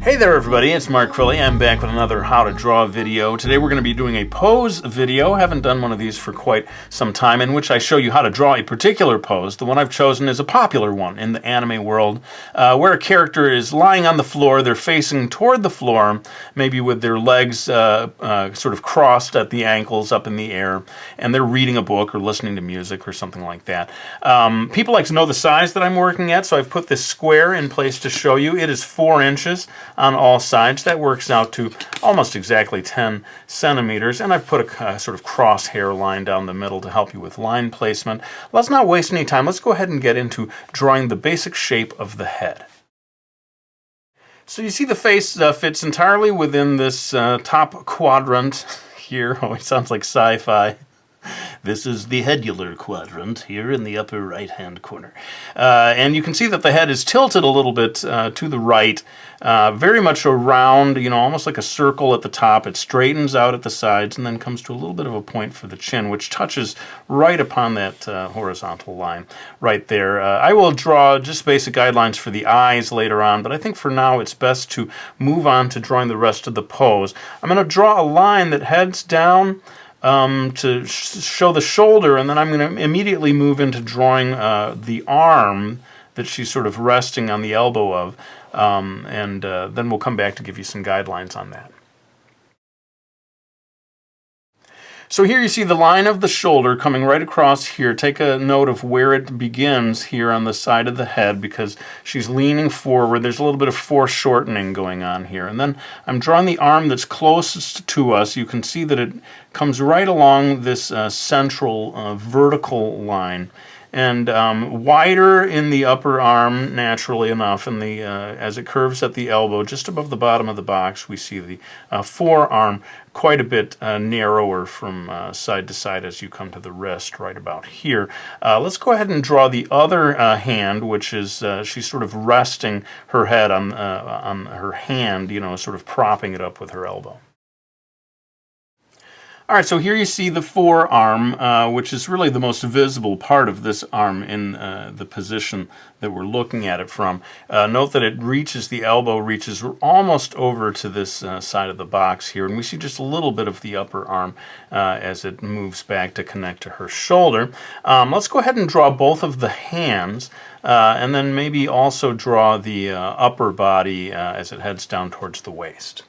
Hey there everybody, it's Mark Crilly. I'm back with another how to draw video. Today we're going to be doing a pose video. I haven't done one of these for quite some time, in which I show you how to draw a particular pose. The one I've chosen is a popular one in the anime world, where a character is lying on the floor, they're facing toward the floor, maybe with their legs sort of crossed at the ankles up in the air, and they're reading a book or listening to music or something like that. People like to know the size that I'm working at, so I've put this square in place to show you. It is 4 inches on all sides. That works out to almost exactly 10 centimeters, and I've put a sort of crosshair line down the middle to help you with line placement. Let's not waste any time. Let's go ahead and get into drawing the basic shape of the head. So you see the face fits entirely within this top quadrant here. Oh, it sounds like sci-fi. This is the headular quadrant here in the upper right-hand corner. And you can see that the head is tilted a little bit to the right, very much around, almost like a circle at the top. It straightens out at the sides and then comes to a little bit of a point for the chin, which touches right upon that horizontal line right there. I will draw just basic guidelines for the eyes later on, but I think for now it's best to move on to drawing the rest of the pose. I'm going to draw a line that heads down to show the shoulder, and then I'm going to immediately move into drawing the arm that she's sort of resting on the elbow of, and then we'll come back to give you some guidelines on that. So here you see the line of the shoulder coming right across here. Take a note of where it begins here on the side of the head, because she's leaning forward. There's a little bit of foreshortening going on here. And then I'm drawing the arm that's closest to us. You can see that it comes right along this central vertical line, and wider in the upper arm naturally enough, and as it curves at the elbow, just above the bottom of the box, we see the forearm quite a bit narrower from side to side as you come to the wrist right about here. Let's go ahead and draw the other hand, which is she's sort of resting her head on her hand, sort of propping it up with her elbow. All right, so here you see the forearm, which is really the most visible part of this arm in the position that we're looking at it from. Note that it reaches, the elbow reaches almost over to this side of the box here, and we see just a little bit of the upper arm as it moves back to connect to her shoulder. Let's go ahead and draw both of the hands, and then maybe also draw the upper body as it heads down towards the waist.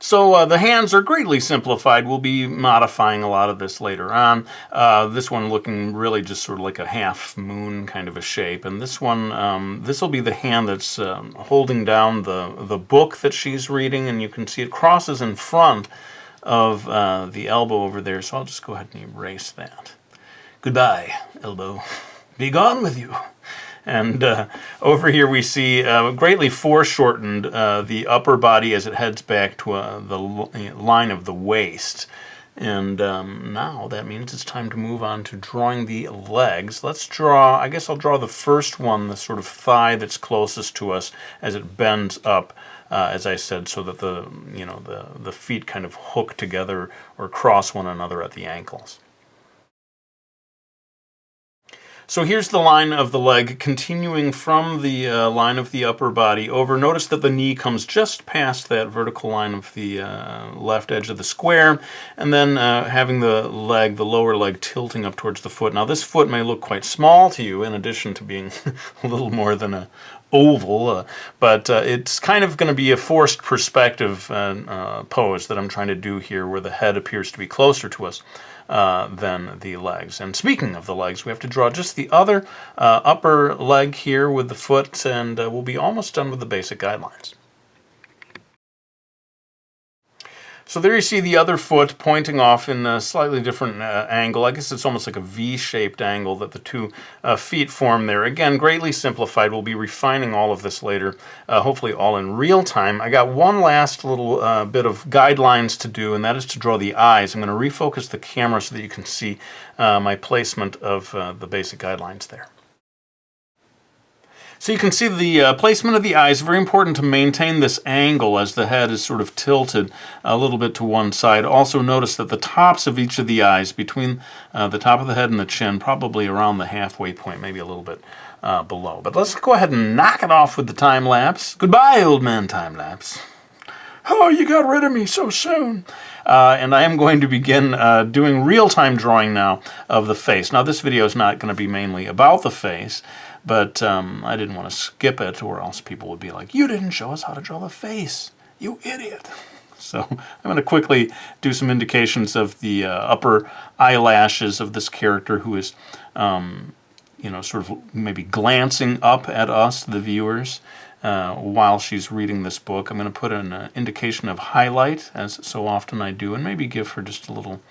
So the hands are greatly simplified. We'll be modifying a lot of this later on. This one looking really just sort of like a half moon kind of a shape. And this one, this will be the hand that's holding down the book that she's reading, and you can see it crosses in front of the elbow over there. So I'll just go ahead and erase that. Goodbye, elbow. Be gone with you. And over here we see greatly foreshortened the upper body as it heads back to the line of the waist. And now that means it's time to move on to drawing the legs. Let's draw, I guess I'll draw the first one, the sort of thigh that's closest to us as it bends up, as I said, so that the feet kind of hook together or cross one another at the ankles. So here's the line of the leg continuing from the line of the upper body over. Notice that the knee comes just past that vertical line of the left edge of the square, and then having the lower leg tilting up towards the foot. Now this foot may look quite small to you, in addition to being a little more than a oval, but it's kind of going to be a forced perspective pose that I'm trying to do here, where the head appears to be closer to us than the legs. And speaking of the legs, we have to draw just the other upper leg here with the foot, and we'll be almost done with the basic guidelines. So there you see the other foot pointing off in a slightly different angle. I guess it's almost like a V-shaped angle that the two feet form there. Again, greatly simplified. We'll be refining all of this later, hopefully all in real time. I got one last little bit of guidelines to do, and that is to draw the eyes. I'm going to refocus the camera so that you can see my placement of the basic guidelines there. So you can see the placement of the eyes. Very important to maintain this angle as the head is sort of tilted a little bit to one side. Also notice that the tops of each of the eyes, between the top of the head and the chin, probably around the halfway point, maybe a little bit below. But let's go ahead and knock it off with the time lapse. Goodbye, old man time lapse. Oh, you got rid of me so soon. And I am going to begin doing real-time drawing now of the face. Now, this video is not going to be mainly about the face, but I didn't want to skip it, or else people would be like, you didn't show us how to draw the face, you idiot. So I'm going to quickly do some indications of the upper eyelashes of this character who is, sort of maybe glancing up at us, the viewers, while she's reading this book. I'm going to put an indication of highlight, as so often I do, and maybe give her just a little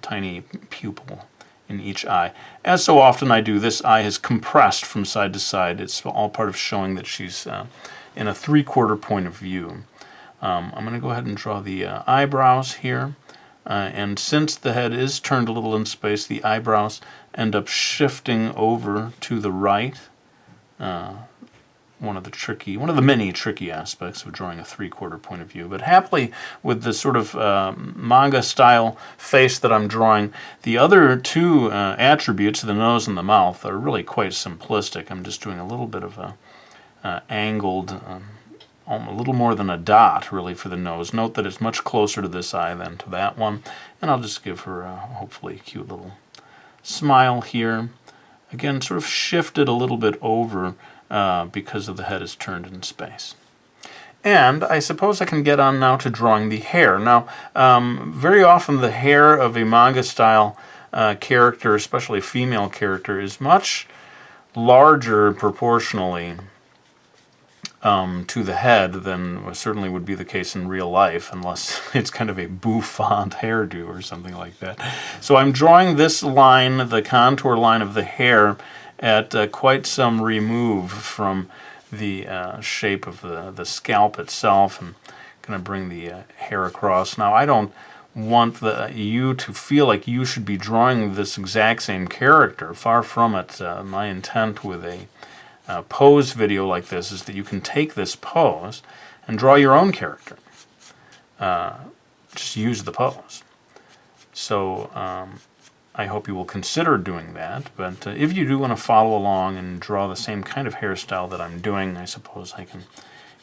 tiny pupil in each eye. As so often I do, this eye is compressed from side to side. It's all part of showing that she's in a 3/4 point of view. I'm going to go ahead and draw the eyebrows here. And since the head is turned a little in space, the eyebrows end up shifting over to the right. One of the many tricky aspects of drawing a 3/4 point of view. But happily, with the sort of manga-style face that I'm drawing, the other two attributes, the nose and the mouth, are really quite simplistic. I'm just doing a little bit of a angled, a little more than a dot, really, for the nose. Note that it's much closer to this eye than to that one. And I'll just give her, hopefully, a cute little smile here. Again, sort of shifted a little bit over because of the head is turned in space. And I suppose I can get on now to drawing the hair. Now, very often the hair of a manga-style character, especially a female character, is much larger proportionally to the head than certainly would be the case in real life, unless it's kind of a bouffant hairdo or something like that. So I'm drawing this line, the contour line of the hair, at quite some remove from the shape of the scalp itself, and going to bring the hair across. Now, I don't want you to feel like you should be drawing this exact same character. Far from it. My intent with a pose video like this is that you can take this pose and draw your own character. Just use the pose. So I hope you will consider doing that, but if you do want to follow along and draw the same kind of hairstyle that I'm doing, I suppose I can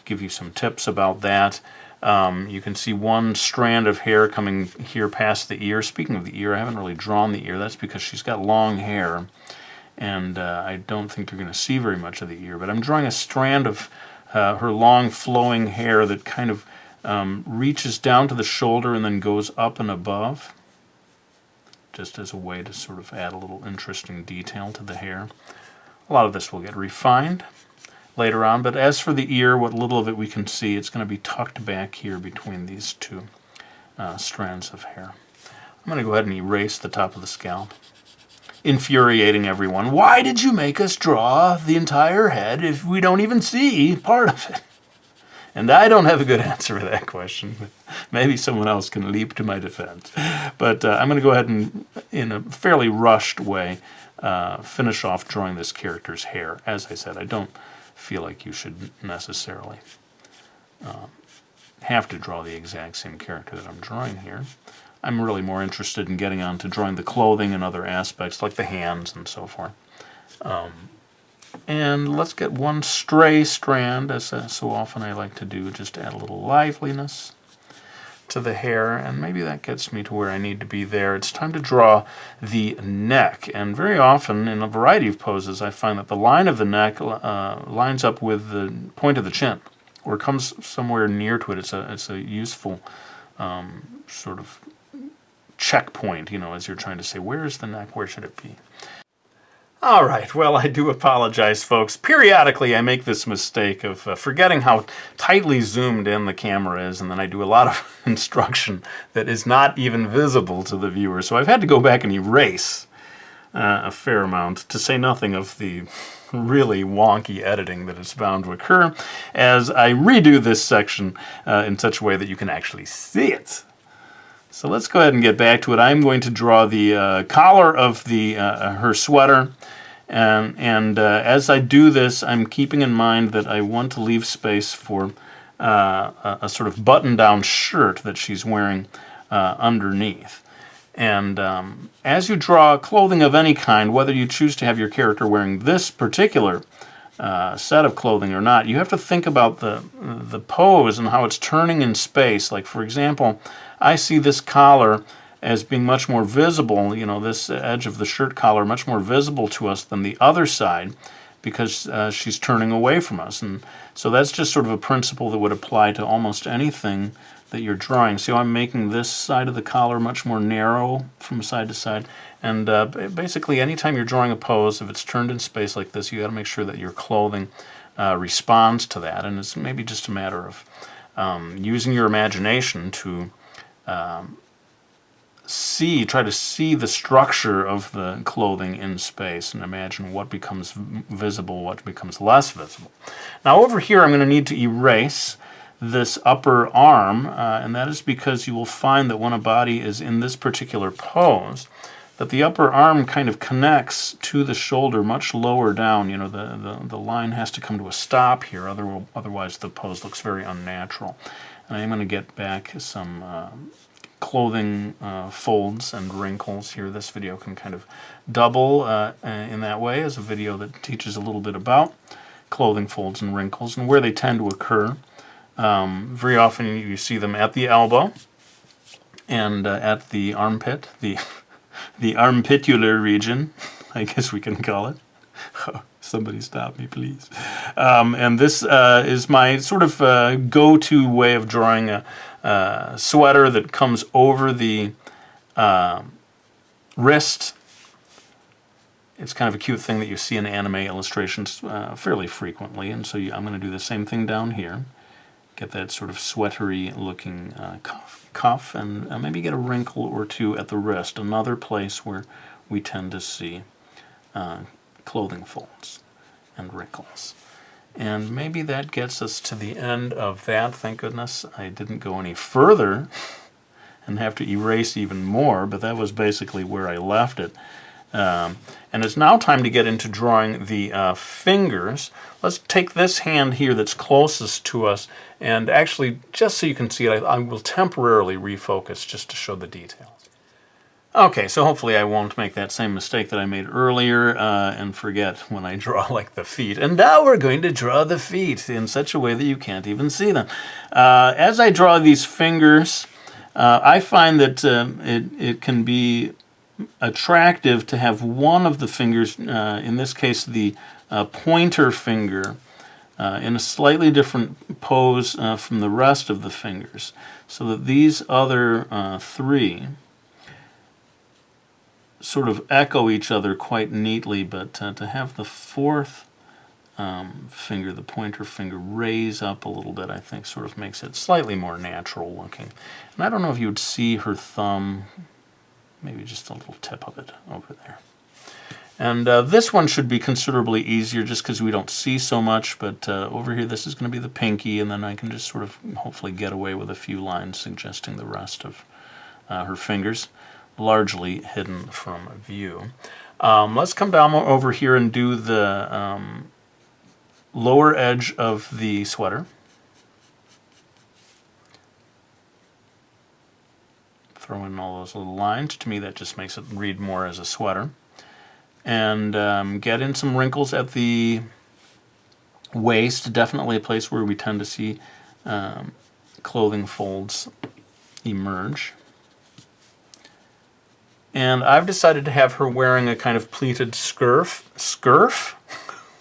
give you some tips about that. You can see one strand of hair coming here past the ear. Speaking of the ear, I haven't really drawn the ear. That's because she's got long hair, and I don't think you're going to see very much of the ear, but I'm drawing a strand of her long flowing hair that kind of reaches down to the shoulder and then goes up and above, just as a way to sort of add a little interesting detail to the hair. A lot of this will get refined later on, but as for the ear, what little of it we can see, it's going to be tucked back here between these two strands of hair. I'm going to go ahead and erase the top of the scalp. Infuriating everyone. Why did you make us draw the entire head if we don't even see part of it? And I don't have a good answer for that question. But maybe someone else can leap to my defense. But I'm going to go ahead and, in a fairly rushed way, finish off drawing this character's hair. As I said, I don't feel like you should necessarily have to draw the exact same character that I'm drawing here. I'm really more interested in getting on to drawing the clothing and other aspects, like the hands and so forth. And let's get one stray strand, as so often I like to do, just to add a little liveliness to the hair, and maybe that gets me to where I need to be there. It's time to draw the neck, and very often in a variety of poses I find that the line of the neck lines up with the point of the chin, or comes somewhere near to it. It's a useful sort of checkpoint, as you're trying to say, where is the neck, where should it be? All right, well, I do apologize, folks. Periodically, I make this mistake of forgetting how tightly zoomed in the camera is, and then I do a lot of instruction that is not even visible to the viewer. So I've had to go back and erase a fair amount, to say nothing of the really wonky editing that is bound to occur as I redo this section in such a way that you can actually see it. So let's go ahead and get back to it. I'm going to draw the collar of her sweater, and as I do this, I'm keeping in mind that I want to leave space for a sort of button-down shirt that she's wearing underneath. And as you draw clothing of any kind, whether you choose to have your character wearing this particular set of clothing or not, you have to think about the pose and how it's turning in space. Like, for example, I see this collar as being much more visible, you know, this edge of the shirt collar much more visible to us than the other side, because she's turning away from us. And so that's just sort of a principle that would apply to almost anything that you're drawing. So I'm making this side of the collar much more narrow from side to side. And basically, anytime you're drawing a pose, if it's turned in space like this, you got to make sure that your clothing responds to that. And it's maybe just a matter of using your imagination to try to see the structure of the clothing in space and imagine what becomes visible, what becomes less visible. Now over here I'm going to need to erase this upper arm, and that is because you will find that when a body is in this particular pose, that the upper arm kind of connects to the shoulder much lower down. You know, the line has to come to a stop here, otherwise the pose looks very unnatural. And I'm going to get back some clothing folds and wrinkles here. This video can kind of double in that way as a video that teaches a little bit about clothing folds and wrinkles and where they tend to occur. Very often you see them at the elbow and at the armpit, the armpitular region, I guess we can call it. Somebody stop me, please. And this is my sort of go-to way of drawing a sweater that comes over the wrist. It's kind of a cute thing that you see in anime illustrations fairly frequently, and so I'm going to do the same thing down here. Get that sort of sweatery looking cuff, and maybe get a wrinkle or two at the wrist, another place where we tend to see clothing folds and wrinkles. And maybe that gets us to the end of that. Thank goodness I didn't go any further and have to erase even more, but that was basically where I left it. And it's now time to get into drawing the fingers. Let's take this hand here that's closest to us, and actually, just so you can see it, I will temporarily refocus just to show the details. Okay, so hopefully I won't make that same mistake that I made earlier and forget when I draw like the feet. And now we're going to draw the feet in such a way that you can't even see them. As I draw these fingers, I find that it can be attractive to have one of the fingers, in this case the pointer finger, in a slightly different pose from the rest of the fingers, so that these other three sort of echo each other quite neatly, but to have the fourth finger, the pointer finger, raise up a little bit, I think sort of makes it slightly more natural looking. And I don't know if you would see her thumb, maybe just a little tip of it over there. And this one should be considerably easier just because we don't see so much, but over here this is going to be the pinky, and then I can just sort of hopefully get away with a few lines suggesting the rest of her fingers, largely hidden from view. Let's come down over here and do the lower edge of the sweater. Throw in all those little lines. To me that just makes it read more as a sweater. And get in some wrinkles at the waist, definitely a place where we tend to see clothing folds emerge. And I've decided to have her wearing a kind of pleated scurf. Scurf?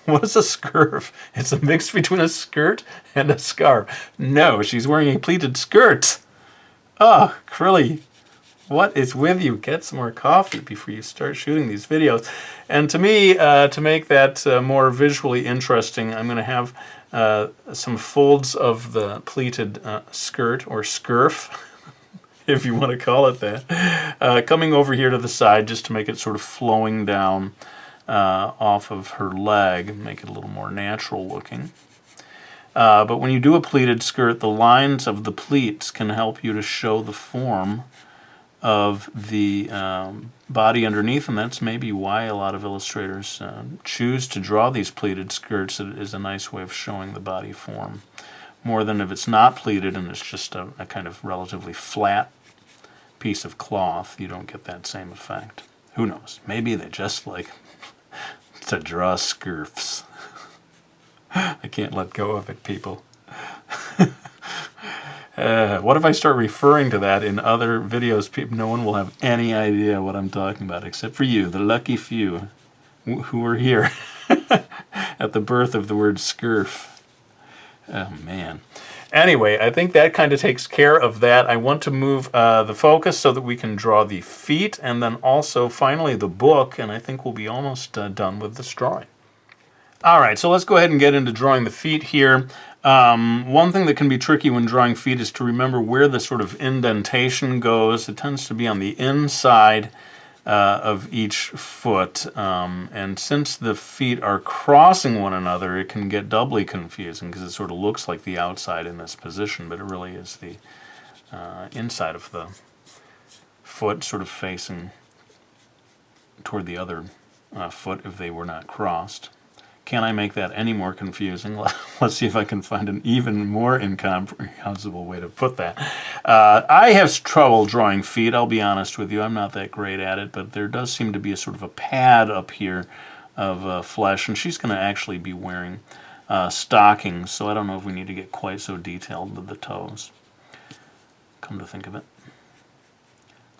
What is a scurf? It's a mix between a skirt and a scarf. No, she's wearing a pleated skirt. Oh, Crilly, what is with you? Get some more coffee before you start shooting these videos. And to me, to make that more visually interesting, I'm going to have some folds of the pleated skirt, or scurf, if you want to call it that, coming over here to the side just to make it sort of flowing down off of her leg and make it a little more natural looking. But when you do a pleated skirt, the lines of the pleats can help you to show the form of the body underneath, and that's maybe why a lot of illustrators choose to draw these pleated skirts. It is a nice way of showing the body form, more than if it's not pleated and it's just a kind of relatively flat piece of cloth, you don't get that same effect. Who knows? Maybe they just like to draw scurfs. I can't let go of it, people. What if I start referring to that in other videos? People, no one will have any idea what I'm talking about, except for you, the lucky few who were here at the birth of the word scurf. Oh, man. Anyway, I think that kind of takes care of that. I want to move the focus so that we can draw the feet, and then also finally the book, and I think we'll be almost done with this drawing. All right, so let's go ahead and get into drawing the feet here. One thing that can be tricky when drawing feet is to remember where the sort of indentation goes. It tends to be on the inside of each foot, and since the feet are crossing one another, it can get doubly confusing because it sort of looks like the outside in this position, but it really is the inside of the foot sort of facing toward the other foot if they were not crossed. Can I make that any more confusing? Let's see if I can find an even more incomprehensible way to put that. I have trouble drawing feet, I'll be honest with you. I'm not that great at it, but there does seem to be a sort of a pad up here of flesh, and she's going to actually be wearing stockings, so I don't know if we need to get quite so detailed with the toes, come to think of it.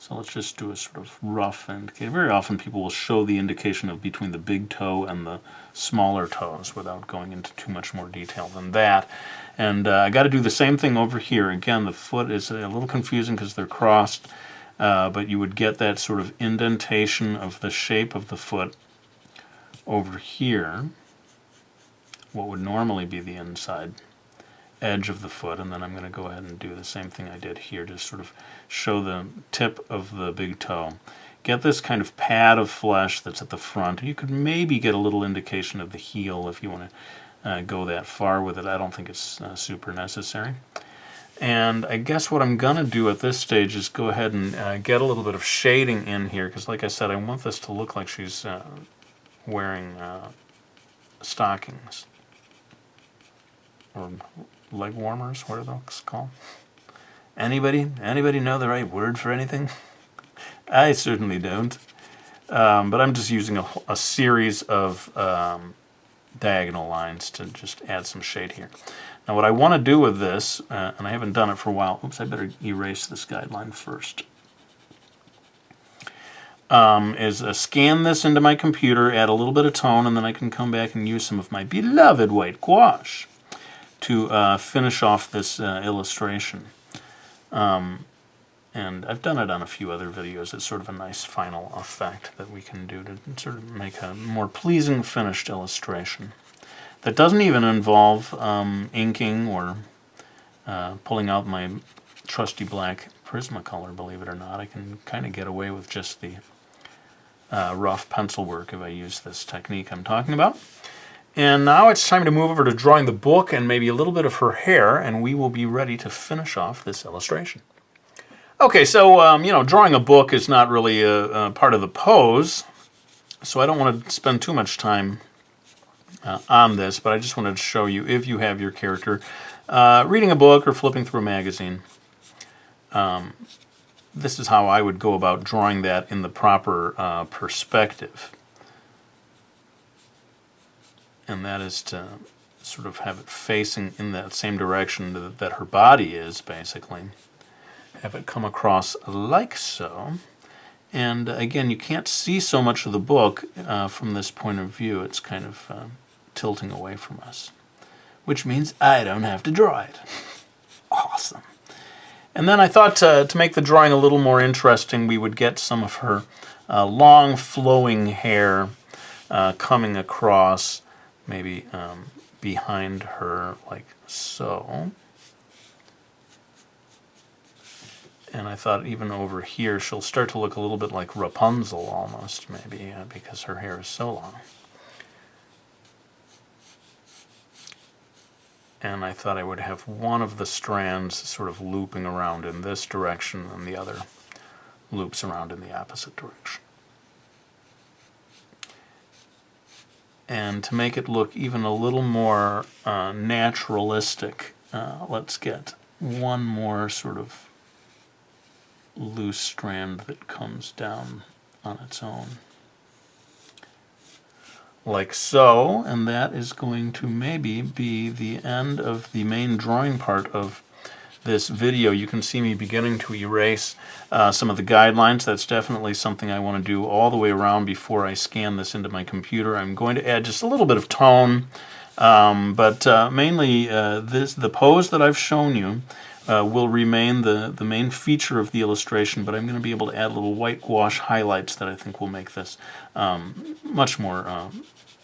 So let's just do a sort of rough indicator. Very often people will show the indication of between the big toe and the smaller toes without going into too much more detail than that. And I got to do the same thing over here. Again, the foot is a little confusing because they're crossed, but you would get that sort of indentation of the shape of the foot over here, what would normally be the inside edge of the foot, and then I'm going to go ahead and do the same thing I did here, just sort of show the tip of the big toe. Get this kind of pad of flesh that's at the front. You could maybe get a little indication of the heel if you want to go that far with it. I don't think it's super necessary. And I guess what I'm going to do at this stage is go ahead and get a little bit of shading in here, because like I said, I want this to look like she's wearing stockings. Or leg warmers, what are those called? Anybody know the right word for anything? I certainly don't. But I'm just using a series of diagonal lines to just add some shade here. Now what I want to do with this, and I haven't done it for a while, oops, I better erase this guideline first, is scan this into my computer, add a little bit of tone, and then I can come back and use some of my beloved whitewash to finish off this illustration. And I've done it on a few other videos. It's sort of a nice final effect that we can do to sort of make a more pleasing finished illustration. That doesn't even involve inking or pulling out my trusty black Prismacolor, believe it or not. I can kind of get away with just the rough pencil work if I use this technique I'm talking about. And now it's time to move over to drawing the book and maybe a little bit of her hair, and we will be ready to finish off this illustration. Okay, so, you know, drawing a book is not really a part of the pose, so I don't want to spend too much time on this, but I just wanted to show you, if you have your character reading a book or flipping through a magazine, this is how I would go about drawing that in the proper perspective. And that is to sort of have it facing in that same direction that her body is, basically. Have it come across like so. And again, you can't see so much of the book from this point of view. It's kind of tilting away from us, which means I don't have to draw it. Awesome. And then I thought to make the drawing a little more interesting, we would get some of her long flowing hair coming across, maybe behind her like so. And I thought even over here she'll start to look a little bit like Rapunzel almost, maybe, because her hair is so long. And I thought I would have one of the strands sort of looping around in this direction and the other loops around in the opposite direction. And to make it look even a little more naturalistic, let's get one more sort of loose strand that comes down on its own. Like so, and that is going to maybe be the end of the main drawing part of this video. You can see me beginning to erase some of the guidelines. That's definitely something I want to do all the way around before I scan this into my computer. I'm going to add just a little bit of tone, but mainly the pose that I've shown you will remain the main feature of the illustration, but I'm going to be able to add little whitewash highlights that I think will make this much more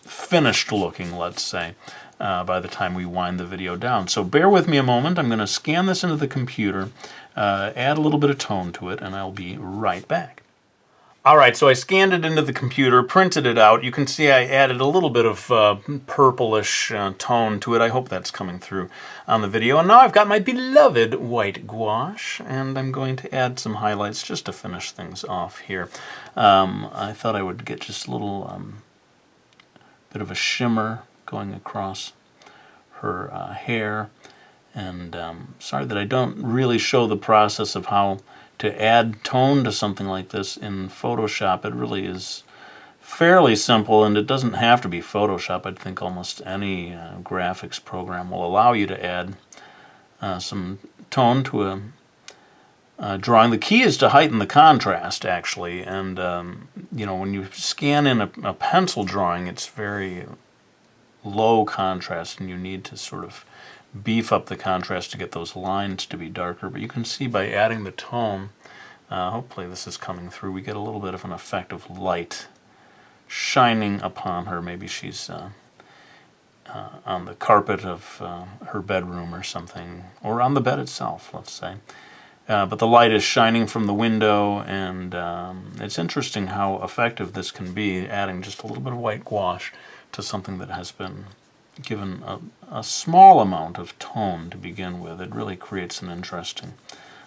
finished looking, let's say, by the time we wind the video down. So bear with me a moment. I'm going to scan this into the computer, add a little bit of tone to it, and I'll be right back. Alright, so I scanned it into the computer, printed it out. You can see I added a little bit of purplish tone to it. I hope that's coming through on the video. And now I've got my beloved white gouache, and I'm going to add some highlights just to finish things off here. I thought I would get just a little bit of a shimmer going across her hair. And sorry that I don't really show the process of how to add tone to something like this in Photoshop. It really is fairly simple, and it doesn't have to be Photoshop. I think almost any graphics program will allow you to add some tone to a drawing. The key is to heighten the contrast, actually, and you know, when you scan in a pencil drawing, it's very low contrast, and you need to sort of beef up the contrast to get those lines to be darker. But you can see by adding the tone, hopefully this is coming through, we get a little bit of an effect of light shining upon her. Maybe she's on the carpet of her bedroom or something, or on the bed itself, let's say. But the light is shining from the window, and it's interesting how effective this can be, adding just a little bit of white gouache to something that has been given a small amount of tone to begin with. It really creates an interesting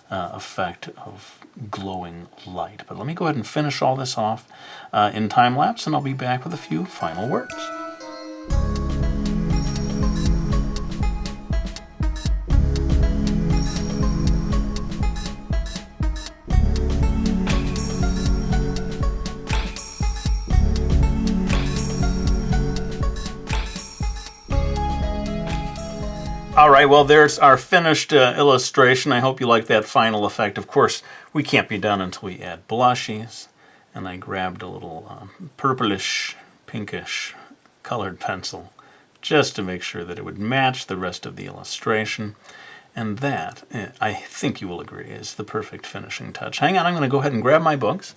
effect of glowing light. But let me go ahead and finish all this off in time-lapse, and I'll be back with a few final words. Alright, well, there's our finished illustration. I hope you like that final effect. Of course, we can't be done until we add blushes. And I grabbed a little purplish, pinkish colored pencil just to make sure that it would match the rest of the illustration. And that, I think you will agree, is the perfect finishing touch. Hang on, I'm going to go ahead and grab my books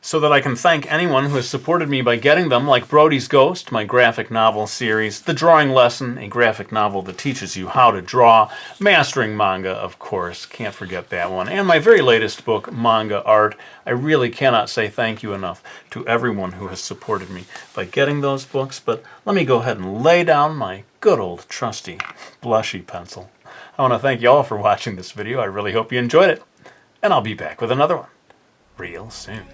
so that I can thank anyone who has supported me by getting them, like Brody's Ghost, my graphic novel series, The Drawing Lesson, a graphic novel that teaches you how to draw, Mastering Manga, of course, can't forget that one, and my very latest book, Manga Art. I really cannot say thank you enough to everyone who has supported me by getting those books, but let me go ahead and lay down my good old trusty blushy pencil. I want to thank you all for watching this video. I really hope you enjoyed it, and I'll be back with another one real soon.